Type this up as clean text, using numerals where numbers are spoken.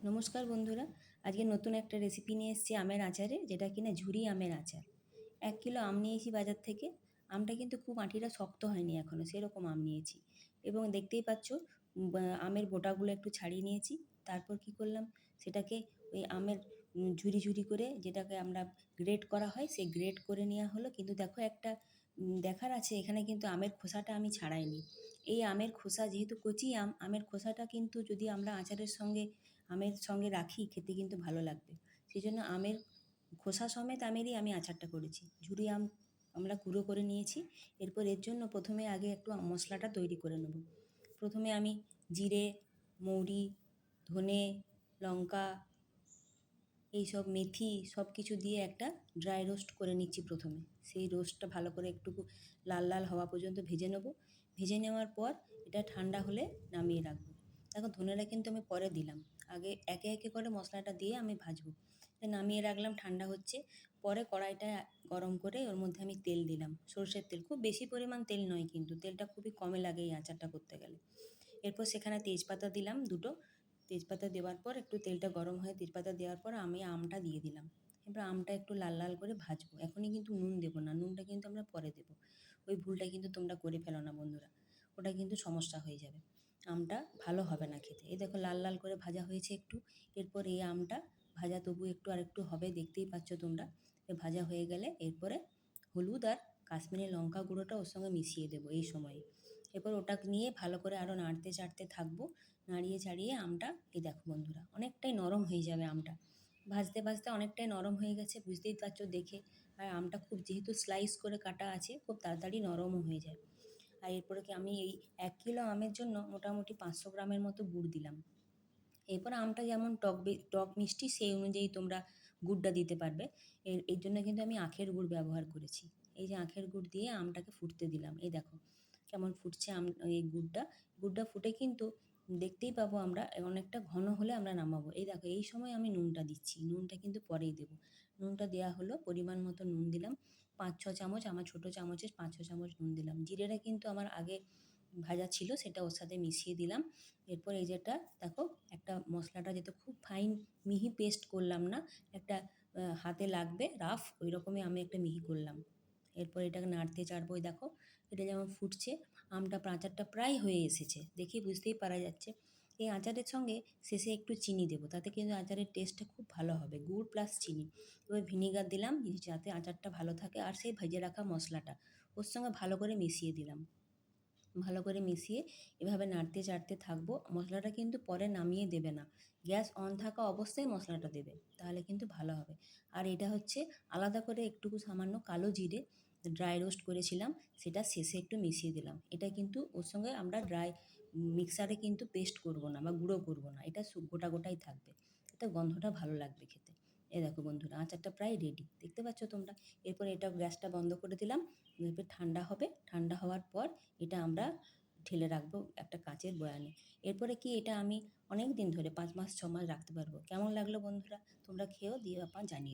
নমস্কার বন্ধুরা, আজকে নতুন একটা রেসিপি নিয়ে এসেছি আমের আচারের, যেটা কিনা ঝুরি আমের আচার। 1 কিলো আম নিয়েছি বাজার থেকে। আমটা কিন্তু খুব আঁটিটা শক্ত হয়নি এখনও, সেরকম আম নিয়েছি। এবং দেখতেই পাচ্ছ আমের বোটাগুলো একটু ছাড়িয়ে নিয়েছি। তারপর কি করলাম, সেটাকে ওই আমের ঝুরি ঝুরি করে, যেটাকে আমরা গ্রেট করা হয়, সেই গ্রেট করে নেওয়া হলো। কিন্তু দেখো একটা দেখার আছে, এখানে কিন্তু আমের খোসাটা আমি ছাড়াইনি। এই আমের খোসা যেহেতু কচি আম, আমের খোসাটা কিন্তু যদি আমরা আমের সঙ্গে রাখি, খেতে কিন্তু ভালো লাগবে। সেই জন্য আমের খোসা সমেত আমেরই আমি আচারটা করেছি। ঝুরি আম আমরা গুঁড়ো করে নিয়েছি। এরপর এর জন্য প্রথমে আগে একটু মশলাটা তৈরি করে নেব। প্রথমে আমি জিরে, মৌরি, ধনে, লঙ্কা, এইসব মেথি সব কিছু দিয়ে একটা ড্রাই রোস্ট করে নিচ্ছি প্রথমে। সেই রোস্টটা ভালো করে একটু লাল লাল হওয়া পর্যন্ত ভেজে নেব। ভেজে নেওয়ার পর এটা ঠান্ডা হলে নামিয়ে রাখবো। দেখো, ধনেটা কিন্তু আমি পরে দিলাম, আগে একে একে করে মশলাটা দিয়ে আমি ভাজবো। নামিয়ে রাখলাম, ঠান্ডা হচ্ছে। পরে কড়াইটা গরম করে ওর মধ্যে আমি তেল দিলাম, সরষের তেল। খুব বেশি পরিমাণ তেল নয়, কিন্তু তেলটা খুবই কমে লাগে এই আচারটা করতে গেলে। এরপর সেখানে তেজপাতা দিলাম দুটো। তেজপাতা দেওয়ার পর একটু তেলটা গরম হয়ে তেজপাতা দেওয়ার পর আমি আমটা দিয়ে দিলাম। এবার আমটা একটু লাল লাল করে ভাজবো। এখনই কিন্তু নুন দেবো না, নুনটা কিন্তু আমরা পরে দেবো। ওই ভুলটা কিন্তু তোমরা করে ফেলো না বন্ধুরা, ওটা কিন্তু সমস্যা হয়ে যাবে, আমটা ভালো হবে না খেতে। এই দেখো লাল লাল করে ভাজা হয়েছে একটু। এরপর এই আমটা ভাজা তবু একটু আরেকটু হবে, দেখতেই পাচ্ছ তোমরা। ভাজা হয়ে গেলে এরপরে হলুদ আর কাশ্মীরি লঙ্কা গুঁড়োটা ওর সঙ্গে মিশিয়ে দেবো এই সময়ে। এরপর ওটা নিয়ে ভালো করে আরও নাড়তে চাড়তে থাকবো। নাড়িয়ে চাড়িয়ে আমটা, এই দেখো বন্ধুরা, অনেকটাই নরম হয়ে যাবে আমটা। ভাজতে ভাজতে অনেকটাই নরম হয়ে গেছে, বুঝতেই পারছো দেখে। আর আমটা খুব যেহেতু স্লাইস করে কাটা আছে, খুব তাড়াতাড়ি নরমও হয়ে যায়। আর এরপরে কি আমি এই 1 কিলো আমের জন্য মোটামুটি 500 গ্রামের মতো গুড় দিলাম। এরপর আমটা যেমন টক মিষ্টি সেই অনুযায়ী তোমরা গুড়টা দিতে পারবে। এর জন্য কিন্তু আমি আখের গুড় ব্যবহার করেছি। এই যে আখের গুড় দিয়ে আমটাকে ফুটতে দিলাম। এই দেখো কেমন ফুটছে এই গুড়টা ফুটে কিন্তু দেখতেই পাবো আমরা। অনেকটা ঘন হলে আমরা নামাবো। এই দেখো এই সময় আমি নুনটা দিচ্ছি, নুনটা কিন্তু পরেই দেবো। নুনটা দেওয়া হলো, পরিমাণ মতো নুন দিলাম। 5-6 চামচ, আমার ছোটো চামচের 5-6 চামচ নুন দিলাম। জিরেটা কিন্তু আমার আগে ভাজা ছিল, সেটা ওর সাথে মিশিয়ে দিলাম। এরপর এই যেটা দেখো, একটা মশলাটা যাতে খুব ফাইন মিহি পেস্ট করলাম না, একটা হাতে লাগবে রাফ, ওই রকমই আমি একটা মিহি করলাম। এরপর এটাকে নাড়তে চাড়বো। ওই দেখো এটা যেমন ফুটছে, আচারটা প্রায় হয়ে এসেছে, দেখে বুঝতেই পারা যাচ্ছে। এই আচারের সঙ্গে শেষে একটু চিনি দেবো, তাতে কিন্তু আচারের টেস্টটা খুব ভালো হবে, গুড় প্লাস চিনি। এবার ভিনিগার দিলাম যাতে আচারটা ভালো থাকে। আর সেই ভেজে রাখা মশলাটা ওর সঙ্গে ভালো করে মিশিয়ে দিলাম। ভালো করে মিশিয়ে এভাবে নাড়তে চাড়তে থাকবো। মশলাটা কিন্তু পরে নামিয়ে দেবে না, গ্যাস অন থাকা অবস্থায় মশলাটা দেবে, তাহলে কিন্তু ভালো হবে। আর এটা হচ্ছে আলাদা করে একটুকু সামান্য কালো জিরে ড্রাই রোস্ট করেছিলাম, সেটা শেষে একটু মিশিয়ে দিলাম। এটা কিন্তু ওর সঙ্গে আমরা মিক্সারে কিন্তু পেস্ট করব না বা গুঁড়ো করব না, এটা গোটা গোটাই থাকবে। এতে গন্ধটা ভালো লাগবে খেতে। এ দেখো বন্ধুরা, আচারটা প্রায় রেডি, দেখতে পাচ্ছ তোমরা। এরপর এটা গ্যাসটা বন্ধ করে দিলাম। এরপর ঠান্ডা হবে, ঠান্ডা হওয়ার পর এটা আমরা ঢেলে রাখবো একটা কাঁচের বয়ামে। এরপরে কি এটা আমি অনেক দিন ধরে 5 মাস 6 মাস রাখতে পারবো। কেমন লাগলো বন্ধুরা, তোমরা খেয়েও দিয়ে জানিও।